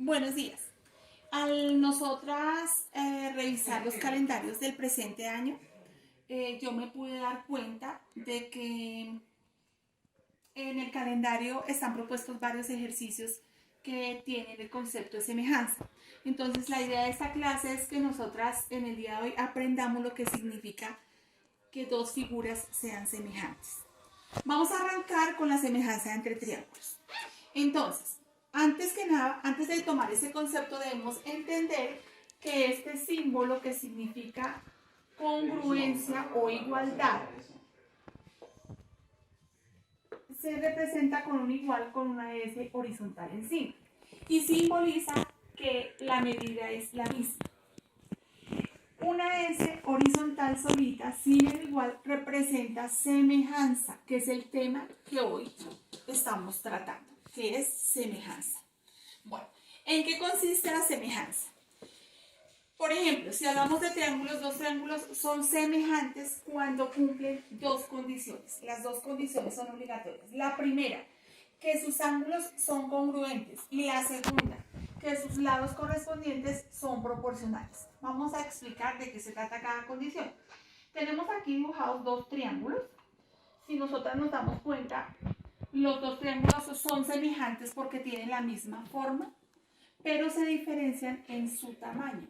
Buenos días. Al nosotras revisar los calendarios del presente año, yo me pude dar cuenta de que en el calendario están propuestos varios ejercicios que tienen el concepto de semejanza. Entonces, la idea de esta clase es que nosotras en el día de hoy aprendamos lo que significa que dos figuras sean semejantes. Vamos a arrancar con la semejanza entre triángulos. Entonces, antes que nada, antes de tomar ese concepto, debemos entender que este símbolo que significa congruencia o igualdad se representa con un igual con una S horizontal encima y simboliza que la medida es la misma. Una S horizontal solita sin el igual representa semejanza, que es el tema que hoy estamos tratando, que es semejanza. Bueno, ¿en qué consiste la semejanza? Por ejemplo, si hablamos de triángulos, dos triángulos son semejantes cuando cumplen dos condiciones. Las dos condiciones son obligatorias. La primera, que sus ángulos son congruentes. Y la segunda, que sus lados correspondientes son proporcionales. Vamos a explicar de qué se trata cada condición. Tenemos aquí dibujados dos triángulos. Si nosotras nos damos cuenta, los dos triángulos son semejantes porque tienen la misma forma, pero se diferencian en su tamaño.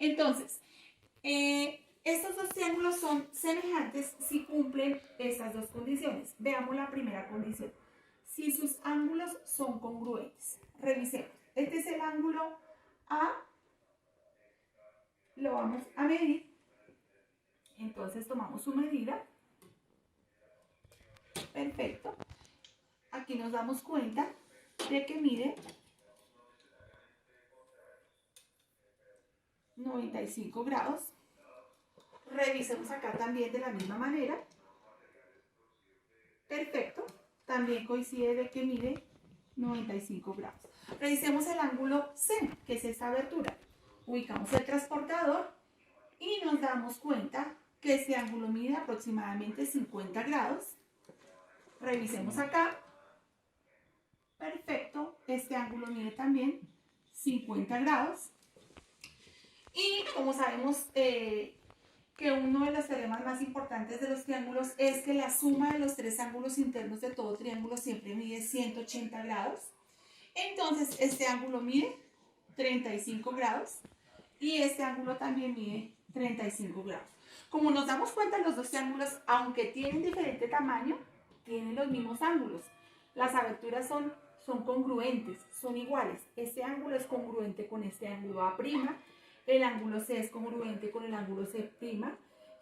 Entonces, estos dos triángulos son semejantes si cumplen estas dos condiciones. Veamos la primera condición. Si sus ángulos son congruentes. Revisemos. Este es el ángulo A. Lo vamos a medir. Entonces tomamos su medida. Perfecto. Aquí nos damos cuenta de que mide 95 grados. Revisemos acá también de la misma manera. Perfecto. También coincide de que mide 95 grados. Revisemos el ángulo C, que es esta abertura. Ubicamos el transportador y nos damos cuenta que este ángulo mide aproximadamente 50 grados. Revisemos acá. Perfecto. Este ángulo mide también 50 grados. Y como sabemos que uno de los teoremas más importantes de los triángulos es que la suma de los tres ángulos internos de todo triángulo siempre mide 180 grados. Entonces, este ángulo mide 35 grados y este ángulo también mide 35 grados. Como nos damos cuenta, los dos triángulos, aunque tienen diferente tamaño, tienen los mismos ángulos. Las aberturas son congruentes, son iguales. Este ángulo es congruente con este ángulo A', el ángulo C es congruente con el ángulo C'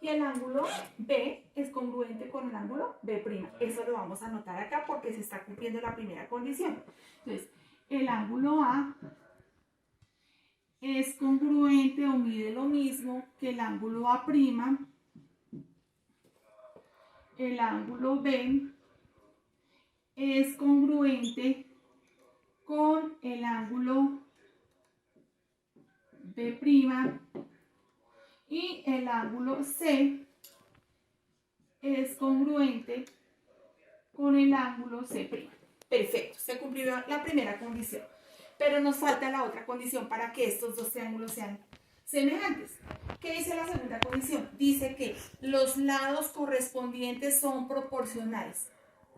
y el ángulo B es congruente con el ángulo B'. Eso lo vamos a anotar acá porque se está cumpliendo la primera condición. Entonces, el ángulo A es congruente o mide lo mismo que el ángulo A', el ángulo B es congruente con el ángulo B' y el ángulo C es congruente con el ángulo C'. Perfecto, se cumplió la primera condición, pero nos falta la otra condición para que estos dos triángulos sean semejantes. ¿Qué dice la segunda condición? Dice que los lados correspondientes son proporcionales.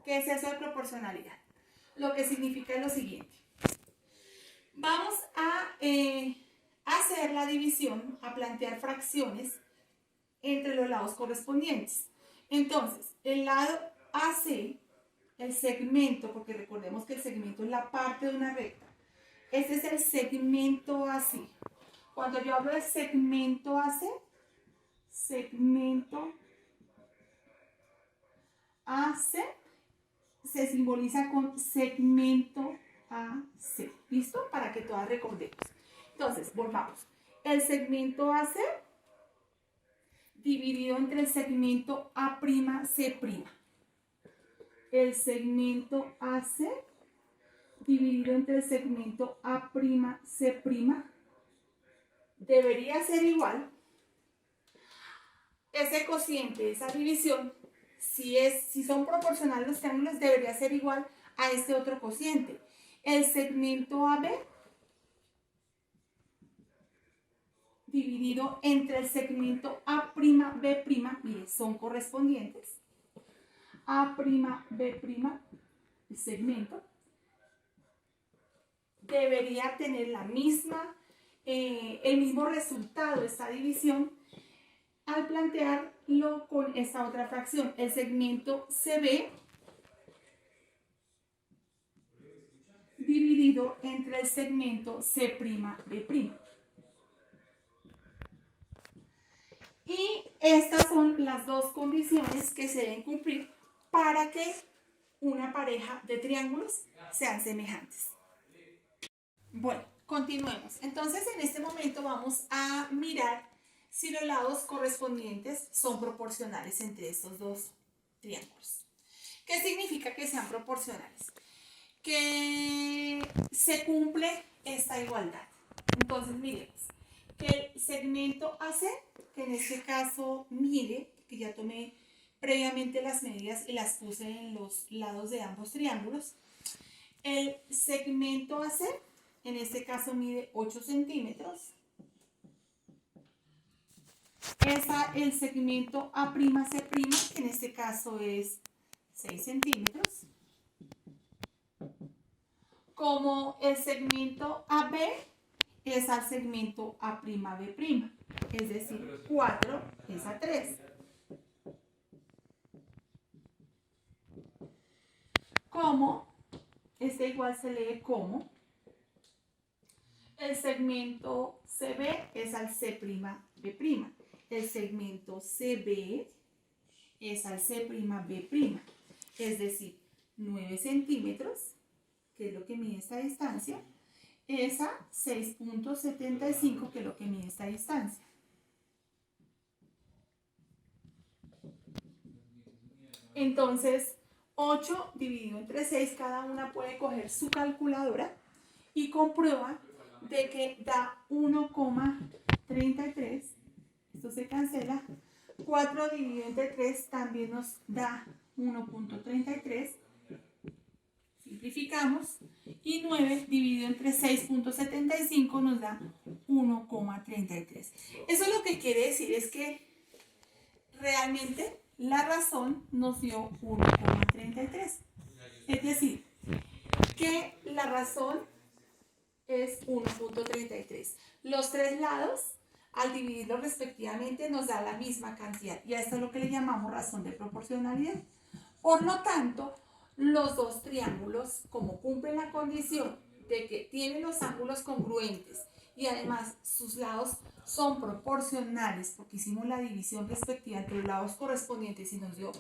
¿Qué es eso de proporcionalidad? Lo que significa lo siguiente. Vamos a hacer la división, a plantear fracciones entre los lados correspondientes. Entonces, el lado AC, el segmento, porque recordemos que el segmento es la parte de una recta. Este es el segmento AC. Cuando yo hablo de segmento AC se simboliza con segmento AC. ¿Listo? Para que todas recordemos. Entonces, volvamos. El segmento AC dividido entre el segmento A'C'. El segmento AC dividido entre el segmento A'C' debería ser igual. Ese cociente, esa división, si son proporcionales los triángulos, debería ser igual a este otro cociente. el segmento AB dividido entre el segmento A'B', mire, son correspondientes. A'B', el segmento, debería tener el mismo resultado de esta división al plantearlo con esta otra fracción. El segmento CB dividido entre el segmento C'B'. Y estas son las dos condiciones que se deben cumplir para que una pareja de triángulos sean semejantes. Bueno, continuemos. Entonces, en este momento vamos a mirar si los lados correspondientes son proporcionales entre estos dos triángulos. ¿Qué significa que sean proporcionales? Que se cumple esta igualdad. Entonces, miremos que el segmento AC, que en este caso mide, que ya tomé previamente las medidas y las puse en los lados de ambos triángulos, el segmento AC, en este caso mide 8 centímetros. El segmento A'C', que en este caso es 6 centímetros. Como el segmento AB es al segmento A'B', es decir, 4 es a 3. Como, este igual se lee como, el segmento CB es al C'B'. El segmento CB es al C'B', es decir, 9 centímetros, que es lo que mide esta distancia, es a 6.75, que es lo que mide esta distancia. Entonces, 8 dividido entre 6, cada una puede coger su calculadora y comprueba de que da 1,33. Esto se cancela. 4 dividido entre 3 también nos da 1.33. Simplificamos. Y 9 dividido entre 6.75 nos da 1,33. Eso lo que quiere decir es que realmente la razón nos dio 1,33. Es decir, que la razón es 1.33. Los tres lados, al dividirlos respectivamente, nos da la misma cantidad. Y a esto es lo que le llamamos razón de proporcionalidad. Por lo tanto, los dos triángulos, como cumplen la condición de que tienen los ángulos congruentes y además sus lados son proporcionales, porque hicimos la división respectiva entre los lados correspondientes y nos dio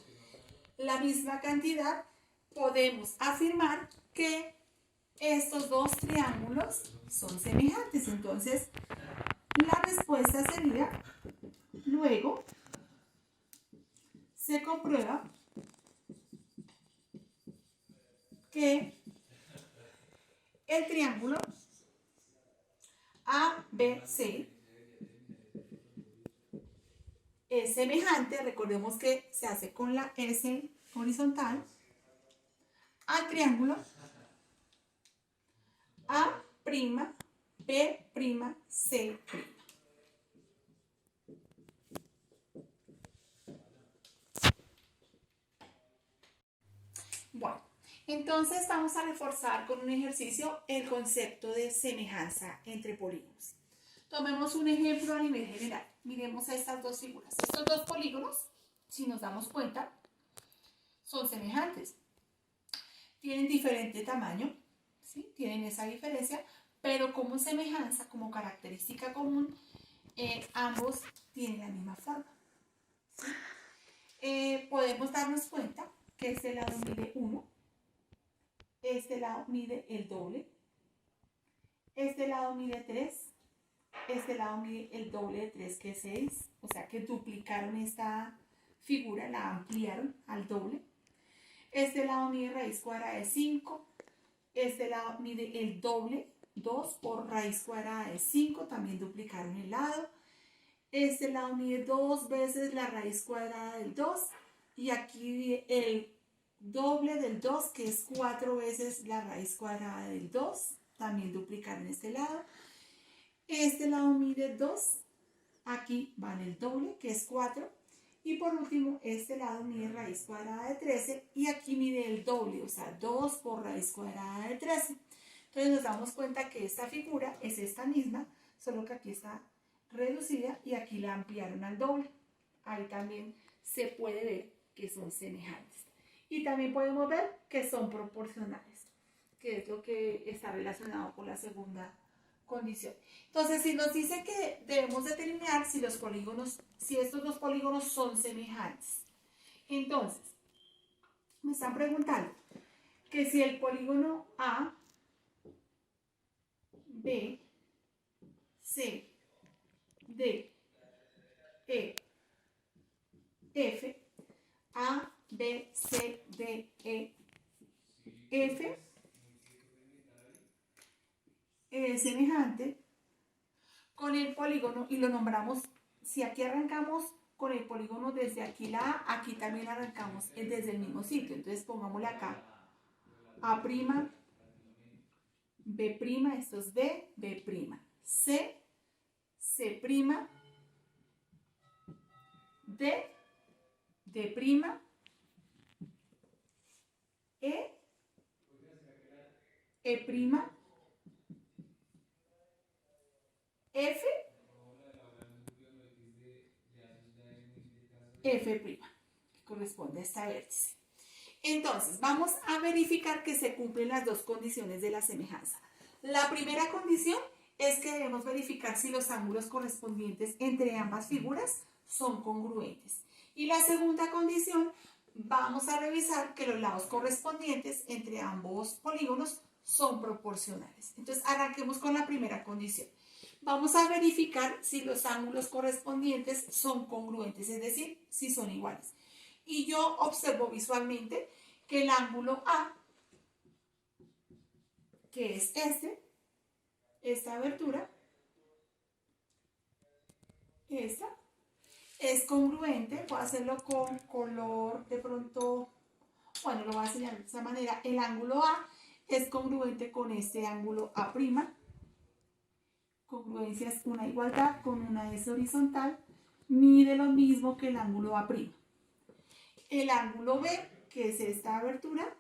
la misma cantidad, podemos afirmar que estos dos triángulos son semejantes. Entonces, la respuesta sería, luego, se comprueba que el triángulo ABC es semejante, recordemos que se hace con la S horizontal, al triángulo A'B'C'. Bueno, entonces vamos a reforzar con un ejercicio el concepto de semejanza entre polígonos. Tomemos un ejemplo a nivel general. Miremos a estas dos figuras. Estos dos polígonos, si nos damos cuenta, son semejantes. Tienen diferente tamaño, ¿sí? Tienen esa diferencia, pero como semejanza, como característica común, ambos tienen la misma forma, ¿sí? Podemos darnos cuenta que este lado mide 1, este lado mide el doble, este lado mide 3, este lado mide el doble de 3, que es 6, o sea que duplicaron esta figura, la ampliaron al doble. Este lado mide raíz cuadrada de 5, este lado mide el doble, 2 por raíz cuadrada de 5, también duplicaron el lado. Este lado mide 2 veces la raíz cuadrada del 2 y aquí el doble del 2, que es 4 veces la raíz cuadrada del 2. También duplicar en este lado. Este lado mide 2. Aquí van el doble, que es 4. Y por último, este lado mide raíz cuadrada de 13. Y aquí mide el doble, o sea, 2 por raíz cuadrada de 13. Entonces nos damos cuenta que esta figura es esta misma, solo que aquí está reducida y aquí la ampliaron al doble. Ahí también se puede ver que son semejantes. Y también podemos ver que son proporcionales, que es lo que está relacionado con la segunda condición. Entonces, si nos dice que debemos determinar si los polígonos, si estos dos polígonos son semejantes. Entonces, me están preguntando que si el polígono A, B, C, D, E, F, A, B, C, D, E, F, es semejante con el polígono, y lo nombramos, si aquí arrancamos con el polígono desde aquí la A, aquí también arrancamos desde el mismo sitio. Entonces pongámosle acá A', B', esto es B, B', C, C', D, D', E, E', F, F', que corresponde a esta vértice. Entonces, vamos a verificar que se cumplen las dos condiciones de la semejanza. La primera condición es que debemos verificar si los ángulos correspondientes entre ambas figuras son congruentes. Y la segunda condición, vamos a revisar que los lados correspondientes entre ambos polígonos son proporcionales. Entonces, arranquemos con la primera condición. Vamos a verificar si los ángulos correspondientes son congruentes, es decir, si son iguales. Y yo observo visualmente que el ángulo A, que es esta abertura, esta, es congruente. Voy a hacerlo con color de pronto, bueno, lo voy a señalar de esta manera. El ángulo A es congruente con este ángulo A'. Congruencia es una igualdad con una S horizontal, mide lo mismo que el ángulo A'. El ángulo B, que es esta abertura,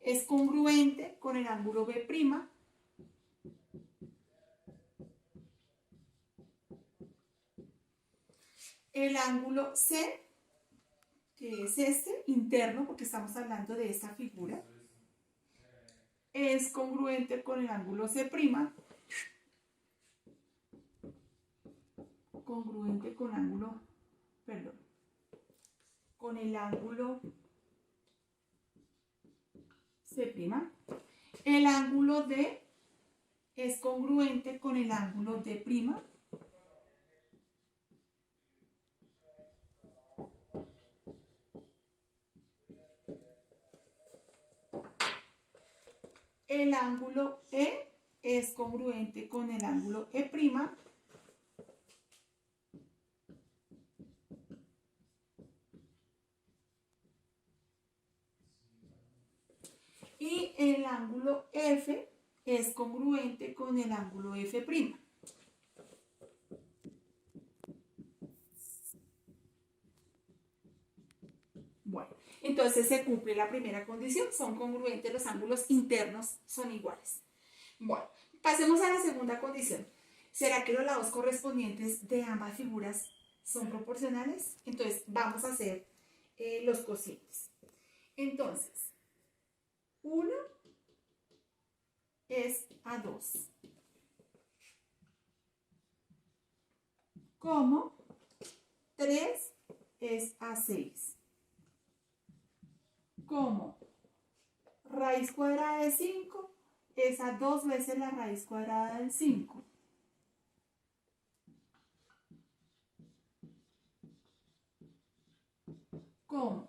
es congruente con el ángulo B'. El ángulo C, que es este, interno, porque estamos hablando de esta figura, es congruente con el ángulo C', congruente con el ángulo C'. El ángulo D es congruente con el ángulo D'. El ángulo E es congruente con el ángulo E'. Y el ángulo F es congruente con el ángulo F'. Bueno, entonces se cumple la primera condición, son congruentes, los ángulos internos son iguales. Bueno, pasemos a la segunda condición. ¿Será que los lados correspondientes de ambas figuras son proporcionales? Entonces vamos a hacer los cocientes. Entonces, 1 es a 2, como 3 es a 6, como raíz cuadrada de 5 es a 2 veces la raíz cuadrada del 5. Como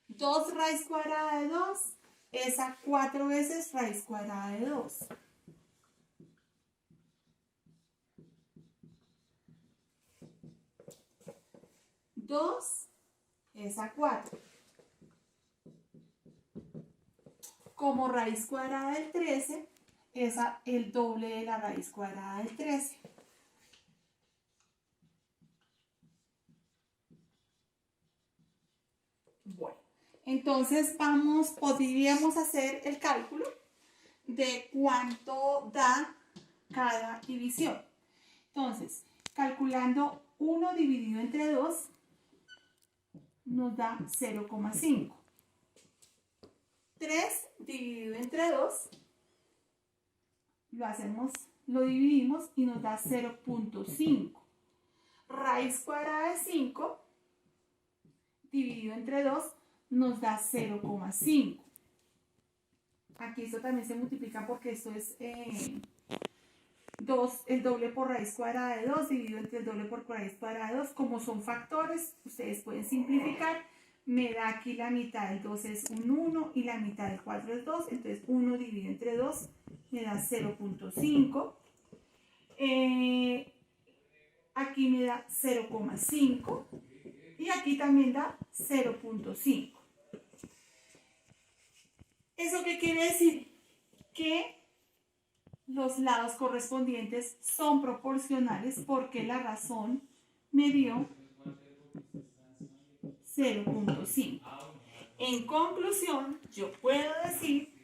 2 raíz cuadrada de 2 es a 4 veces raíz cuadrada de 2. 2 es a 4. Como raíz cuadrada del 13 es el doble de la raíz cuadrada del 13. Bueno, entonces podríamos hacer el cálculo de cuánto da cada división. Entonces, calculando 1 dividido entre 2 nos da 0,5. 3 dividido entre 2 lo dividimos y nos da 0,5. Raíz cuadrada de 5 dividido entre 2 nos da 0,5. Aquí esto también se multiplica porque esto es 2, el doble por raíz cuadrada de 2 dividido entre el doble por raíz cuadrada de 2. Como son factores, ustedes pueden simplificar. Me da aquí la mitad del 2 es un 1 y la mitad del 4 es 2. Entonces 1 dividido entre 2 me da 0,5. Aquí me da 0,5 y aquí también da 0,5. ¿Eso qué quiere decir? Que los lados correspondientes son proporcionales porque la razón me dio 0,5. En conclusión, yo puedo decir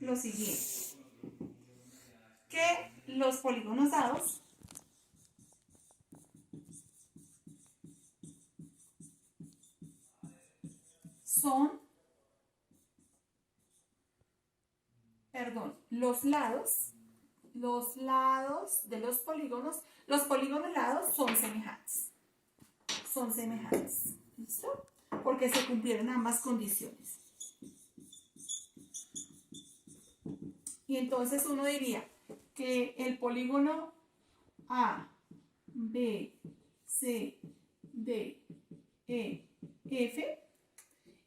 lo siguiente, que los polígonos dados son, los lados de los polígonos lados son semejantes. ¿Listo? Porque se cumplieron ambas condiciones. Y entonces uno diría que el polígono A, B, C, D, E, F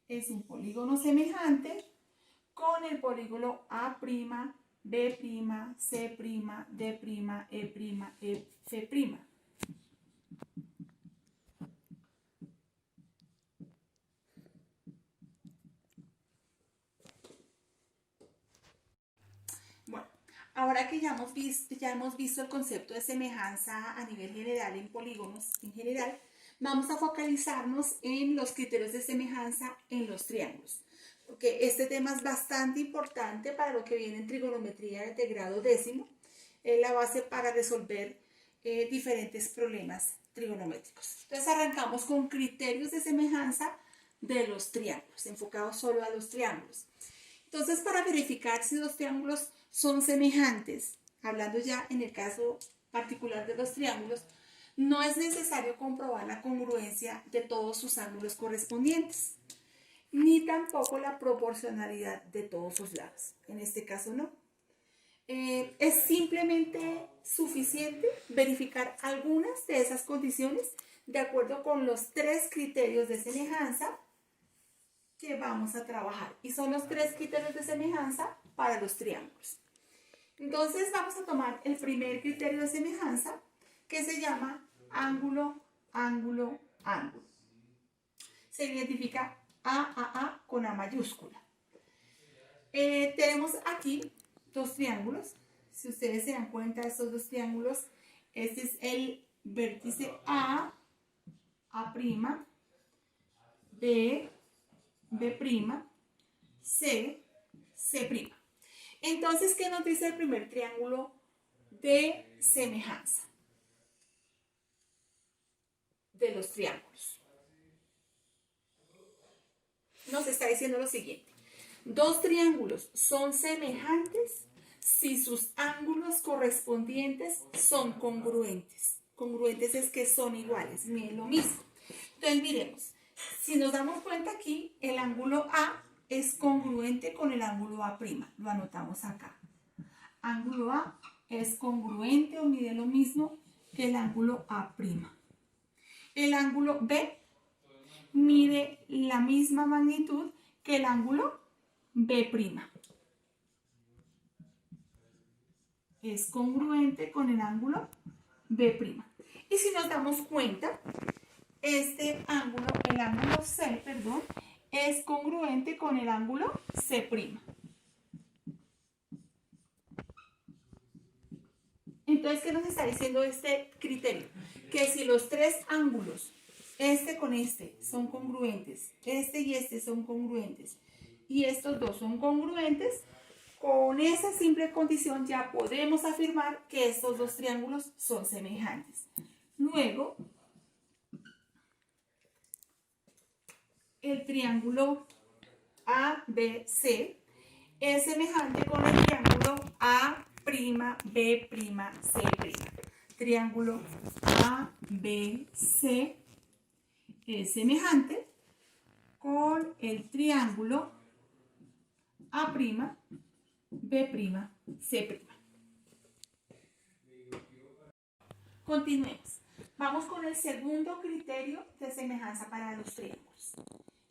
es un polígono semejante con el polígono A', B', C', D', E', F'. Bueno, ahora que ya hemos visto el concepto de semejanza a nivel general en polígonos en general, vamos a focalizarnos en los criterios de semejanza en los triángulos, porque este tema es bastante importante para lo que viene en trigonometría de grado décimo, la base para resolver diferentes problemas trigonométricos. Entonces arrancamos con criterios de semejanza de los triángulos, enfocados solo a los triángulos. Entonces, para verificar si los triángulos son semejantes, hablando ya en el caso particular de los triángulos, no es necesario comprobar la congruencia de todos sus ángulos correspondientes, ni tampoco la proporcionalidad de todos sus lados. En este caso no. Es simplemente suficiente verificar algunas de esas condiciones de acuerdo con los 3 criterios de semejanza que vamos a trabajar. Y son los 3 criterios de semejanza para los triángulos. Entonces vamos a tomar el primer criterio de semejanza, que se llama ángulo, ángulo, ángulo. Se identifica A con A mayúscula. Tenemos aquí 2 triángulos. Si ustedes se dan cuenta de estos 2 triángulos, este es el vértice A', B', B', C, C'. Entonces, ¿qué nos dice el primer triángulo de semejanza de los triángulos? Nos está diciendo lo siguiente: 2 triángulos son semejantes si sus ángulos correspondientes son congruentes. Congruentes es que son iguales, ni es lo mismo. Entonces, miremos. Si nos damos cuenta aquí, el ángulo A es congruente con el ángulo A'. Lo anotamos acá. Ángulo A es congruente o mide lo mismo que el ángulo A'. El ángulo B mide la misma magnitud que el ángulo B'. Es congruente con el ángulo B'. Y si nos damos cuenta, este ángulo, el ángulo C, perdón, es congruente con el ángulo C'. Entonces, ¿qué nos está diciendo este criterio? Que si los tres ángulos, este con este, son congruentes, este y este son congruentes, y estos dos son congruentes, con esa simple condición ya podemos afirmar que estos dos triángulos son semejantes. Luego, el triángulo ABC es semejante con el triángulo A'B'C'. Triángulo ABC es semejante con el triángulo A'B'C'. Continuemos. Vamos con el segundo criterio de semejanza para los triángulos.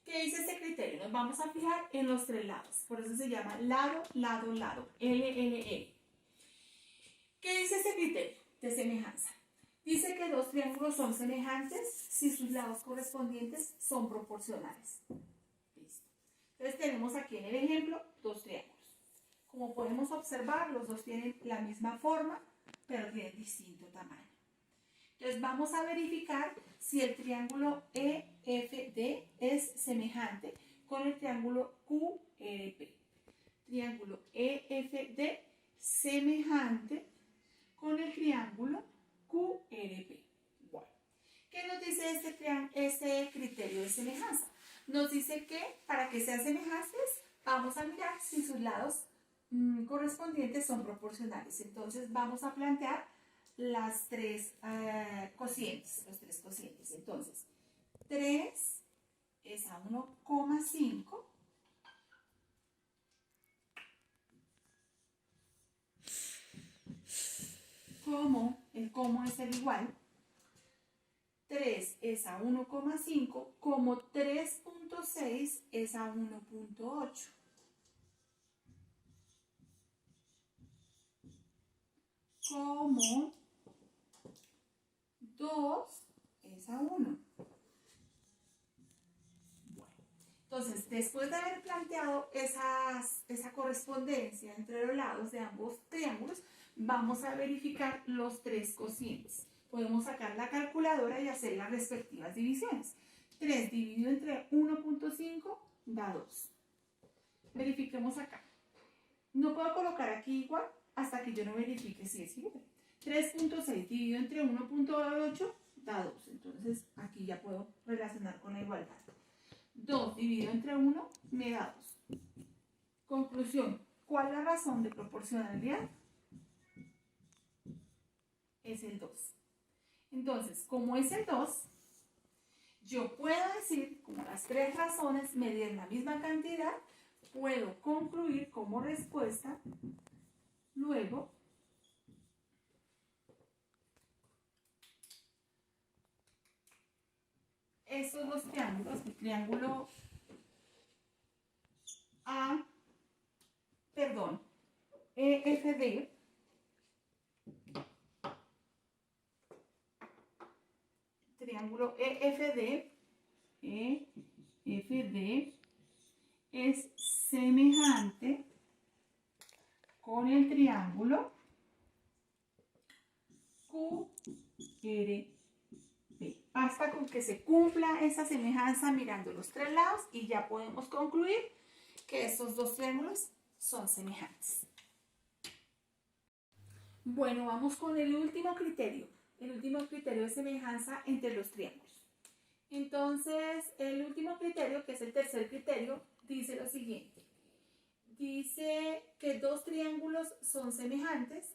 ¿Qué dice este criterio? Nos vamos a fijar en los tres lados. Por eso se llama lado, lado, lado. LLL. ¿Qué dice este criterio de semejanza? Dice que dos triángulos son semejantes si sus lados correspondientes son proporcionales. Listo. Entonces tenemos aquí en el ejemplo dos triángulos. Como podemos observar, los dos tienen la misma forma, pero tienen distinto tamaño. Entonces vamos a verificar si el triángulo EFD es semejante con el triángulo QRP. Triángulo EFD semejante con el triángulo QRP. Bueno, ¿qué nos dice este criterio de semejanza? Nos dice que para que sean semejantes vamos a mirar si sus lados correspondientes son proporcionales. Entonces vamos a plantear las tres cocientes, los tres cocientes. Entonces, 3 es a 1,5 como es el igual. 3 es a 1,5 como 3.6 es a 1.8. Como 2 es a 1. Bueno, entonces, después de haber planteado esa correspondencia entre los lados de ambos triángulos, vamos a verificar los tres cocientes. Podemos sacar la calculadora y hacer las respectivas divisiones. 3 dividido entre 1.5 da 2. Verifiquemos acá. No puedo colocar aquí igual hasta que yo no verifique si es igual. 3.6 dividido entre 1.8 da 2. Entonces aquí ya puedo relacionar con la igualdad. 2 dividido entre 1 me da 2. Conclusión. ¿Cuál es la razón de proporcionalidad? Es el 2. Entonces, como es el 2, yo puedo decir, como las tres razones me dieron la misma cantidad, puedo concluir como respuesta, luego, estos dos triángulos, el triángulo EFD, triángulo EFD es semejante con el triángulo QRP. Basta con que se cumpla esa semejanza mirando los tres lados y ya podemos concluir que estos dos triángulos son semejantes. Bueno, vamos con el último criterio de semejanza entre los triángulos. Entonces, el último criterio, que es el tercer criterio, dice lo siguiente. Dice que dos triángulos son semejantes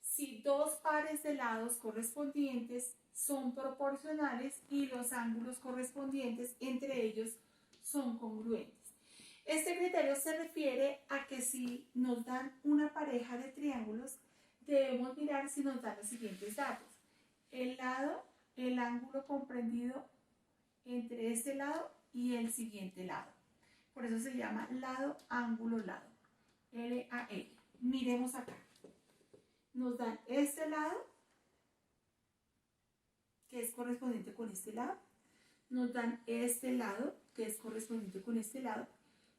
si dos pares de lados correspondientes son proporcionales y los ángulos correspondientes entre ellos son congruentes. Este criterio se refiere a que si nos dan una pareja de triángulos, debemos mirar si nos dan los siguientes datos. El ángulo comprendido entre este lado y el siguiente lado. Por eso se llama lado, ángulo, lado. LAL. Miremos acá. Nos dan este lado, que es correspondiente con este lado, nos dan este lado, que es correspondiente con este lado,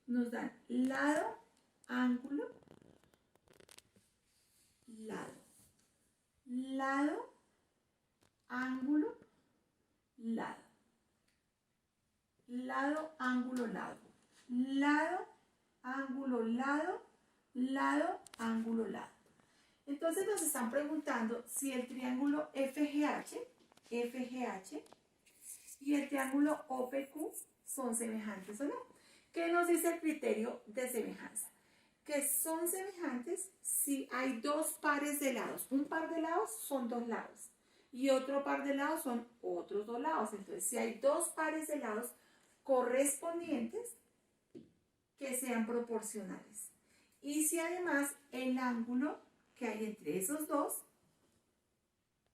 nos dan lado, ángulo, lado, lado, ángulo, lado, lado, ángulo, lado, lado, ángulo, lado, lado, ángulo, lado. Entonces nos están preguntando si el triángulo FGH y el triángulo OPQ son semejantes o no. ¿Qué nos dice el criterio de semejanza? Que son semejantes si hay dos pares de lados. Un par de lados son dos lados y otro par de lados son otros dos lados. Entonces, si hay dos pares de lados correspondientes que sean proporcionales. Y si además el ángulo que hay entre esos dos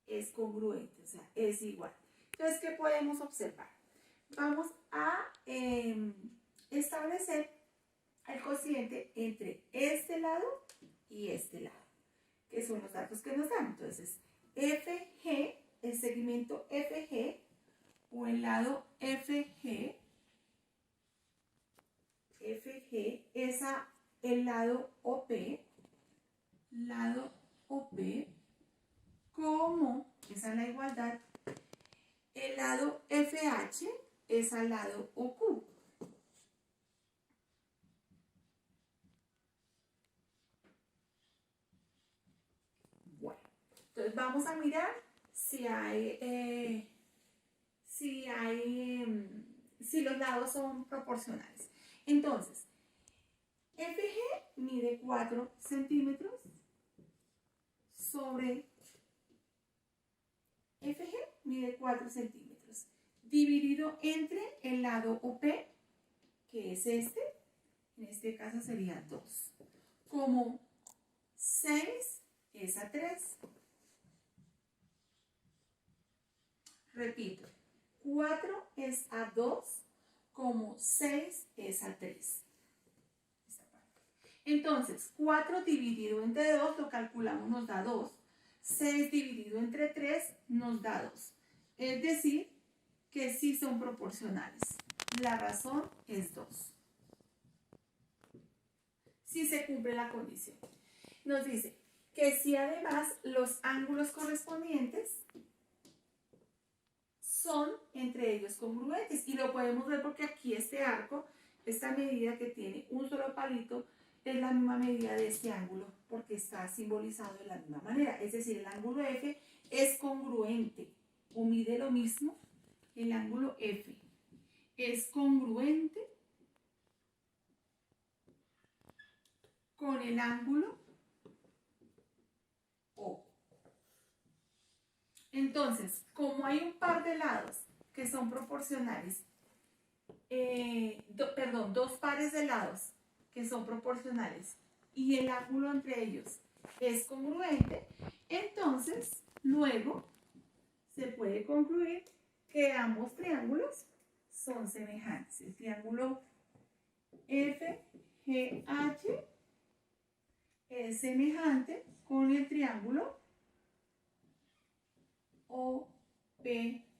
es congruente, o sea, es igual. Entonces, ¿qué podemos observar? Vamos a establecer el cociente entre este lado y este lado, que son los datos que nos dan. Entonces, FG, el segmento FG o el lado FG es el lado OP, como es a la igualdad, el lado FH es al lado OQ. Bueno, entonces vamos a mirar si los lados son proporcionales. Entonces, FG mide 4 centímetros sobre FG mide 4 centímetros, dividido entre el lado OP, que es este, en este caso sería 2, como 6 es a 3. Repito, 4 es a 2, como 6 es a 3. Entonces, 4 dividido entre 2, lo calculamos, nos da 2. 6 dividido entre 3 nos da 2. Es decir, que sí son proporcionales. La razón es 2. Si se cumple la condición. Nos dice que si además los ángulos correspondientes son entre ellos congruentes. Y lo podemos ver porque aquí este arco, esta medida que tiene un solo palito, es la misma medida de este ángulo porque está simbolizado de la misma manera. Es decir, el ángulo F es congruente o mide lo mismo. El ángulo F es congruente con el ángulo O. Entonces, como hay un par de lados que son proporcionales, dos pares de lados que son proporcionales y el ángulo entre ellos es congruente, entonces luego se puede concluir que ambos triángulos son semejantes. El triángulo FGH es semejante con el triángulo OPQ.